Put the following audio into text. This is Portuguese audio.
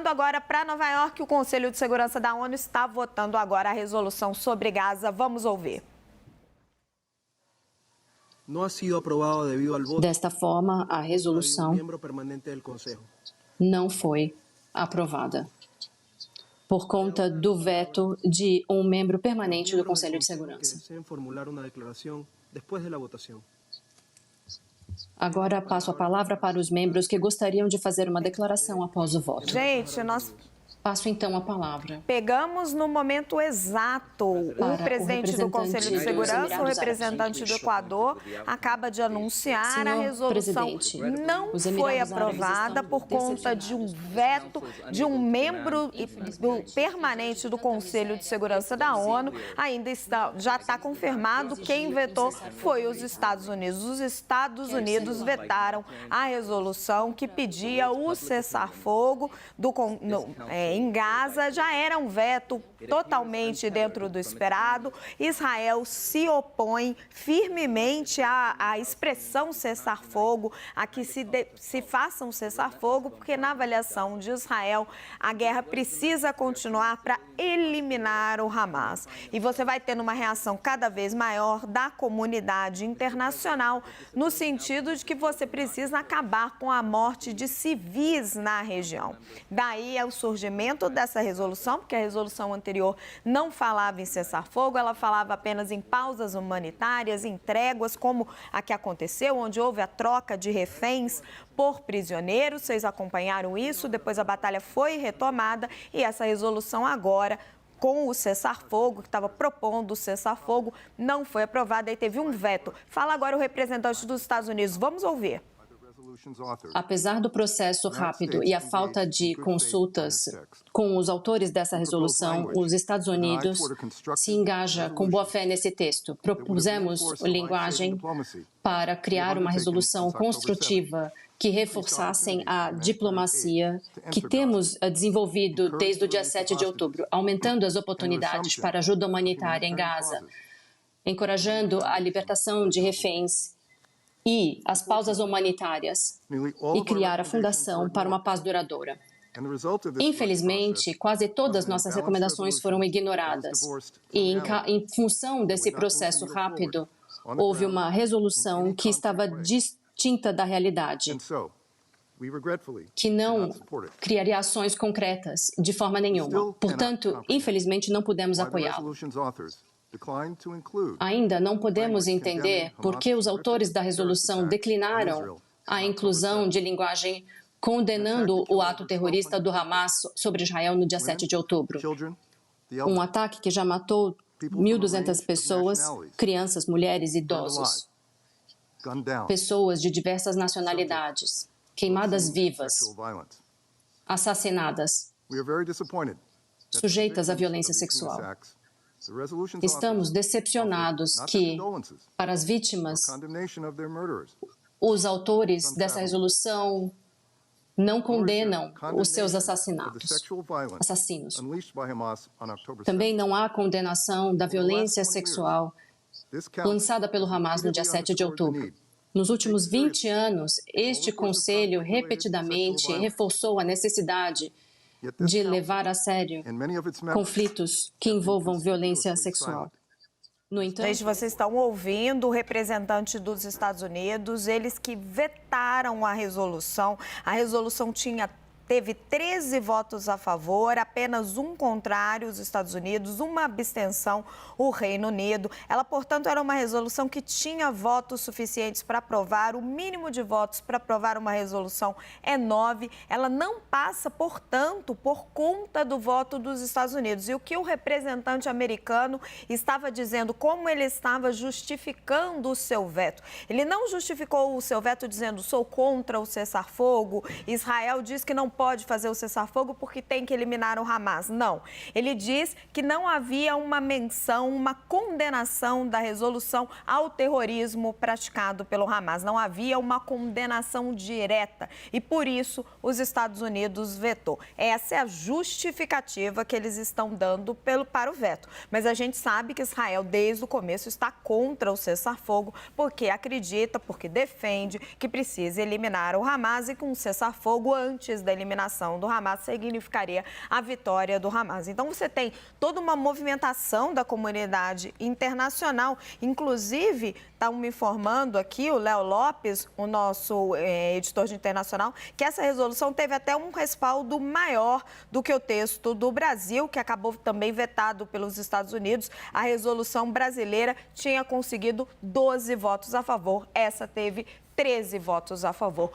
Olhando agora para Nova York, o Conselho de Segurança da ONU está votando agora a resolução sobre Gaza. Vamos ouvir. Desta forma, a resolução não foi aprovada por conta do veto de um membro permanente do Conselho de Segurança. Agora passo a palavra para os membros que gostariam de fazer uma declaração após o voto. Gente, nós passo então a palavra. Pegamos no momento exato. O presidente do Conselho de Segurança, o representante do Equador, acaba de anunciar a resolução não foi aprovada por conta de um veto de um membro permanente do Conselho de Segurança da ONU. Já está confirmado quem vetou foi os Estados Unidos. Os Estados Unidos vetaram a resolução que pedia o cessar-fogo em Gaza. Já era um veto totalmente dentro do esperado. Israel se opõe firmemente à expressão cessar-fogo, a que se faça um cessar-fogo, porque na avaliação de Israel, a guerra precisa continuar para eliminar o Hamas. E você vai tendo uma reação cada vez maior da comunidade internacional, no sentido de que você precisa acabar com a morte de civis na região. Daí é o surgimento dessa resolução, porque a resolução anterior não falava em cessar-fogo, ela falava apenas em pausas humanitárias, em tréguas, como a que aconteceu, onde houve a troca de reféns por prisioneiros. Vocês acompanharam isso, depois a batalha foi retomada e essa resolução agora, com o cessar-fogo, que estava propondo o cessar-fogo, não foi aprovada e teve um veto. Fala agora o representante dos Estados Unidos. Vamos ouvir. Apesar do processo rápido e a falta de consultas com os autores dessa resolução, os Estados Unidos se engajam com boa fé nesse texto. Propusemos linguagem para criar uma resolução construtiva que reforçassem a diplomacia que temos desenvolvido desde o dia 7 de outubro, aumentando as oportunidades para ajuda humanitária em Gaza, encorajando a libertação de reféns e as pausas humanitárias e criar a fundação para uma paz duradoura. Infelizmente, quase todas nossas recomendações foram ignoradas e, em função desse processo rápido, houve uma resolução que estava distinta da realidade, que não criaria ações concretas de forma nenhuma. Portanto, infelizmente, não pudemos apoiá-lo. Ainda não podemos entender por que os autores da resolução declinaram a inclusão de linguagem condenando o ato terrorista do Hamas sobre Israel no dia 7 de outubro. Um ataque que já matou 1.200 pessoas, crianças, mulheres, idosos, pessoas de diversas nacionalidades, queimadas vivas, assassinadas, sujeitas à violência sexual. Estamos decepcionados que, para as vítimas, os autores dessa resolução não condenam os seus assassinos. Também não há condenação da violência sexual lançada pelo Hamas no dia 7 de outubro. Nos últimos 20 anos, este Conselho repetidamente reforçou a necessidade de levar a sério conflitos que envolvam violência sexual. No entanto, vocês estão ouvindo o representante dos Estados Unidos, eles que vetaram a resolução. A resolução teve 13 votos a favor, apenas um contrário, os Estados Unidos, uma abstenção, o Reino Unido. Ela, portanto, era uma resolução que tinha votos suficientes para aprovar. O mínimo de votos para aprovar uma resolução é 9. Ela não passa, portanto, por conta do voto dos Estados Unidos. E o que o representante americano estava dizendo, como ele estava justificando o seu veto. Ele não justificou o seu veto dizendo, sou contra o cessar-fogo, Israel diz que não pode fazer o cessar-fogo porque tem que eliminar o Hamas. Não. Ele diz que não havia uma menção, uma condenação da resolução ao terrorismo praticado pelo Hamas. Não havia uma condenação direta e, por isso, os Estados Unidos vetou. Essa é a justificativa que eles estão dando para o veto. Mas a gente sabe que Israel, desde o começo, está contra o cessar-fogo porque acredita, porque defende que precisa eliminar o Hamas e com o cessar-fogo antes da eliminação eliminação do Hamas significaria a vitória do Hamas. Então, você tem toda uma movimentação da comunidade internacional, inclusive, estão me informando aqui, o Léo Lopes, o nosso editor de internacional, que essa resolução teve até um respaldo maior do que o texto do Brasil, que acabou também vetado pelos Estados Unidos. A resolução brasileira tinha conseguido 12 votos a favor, essa teve 13 votos a favor.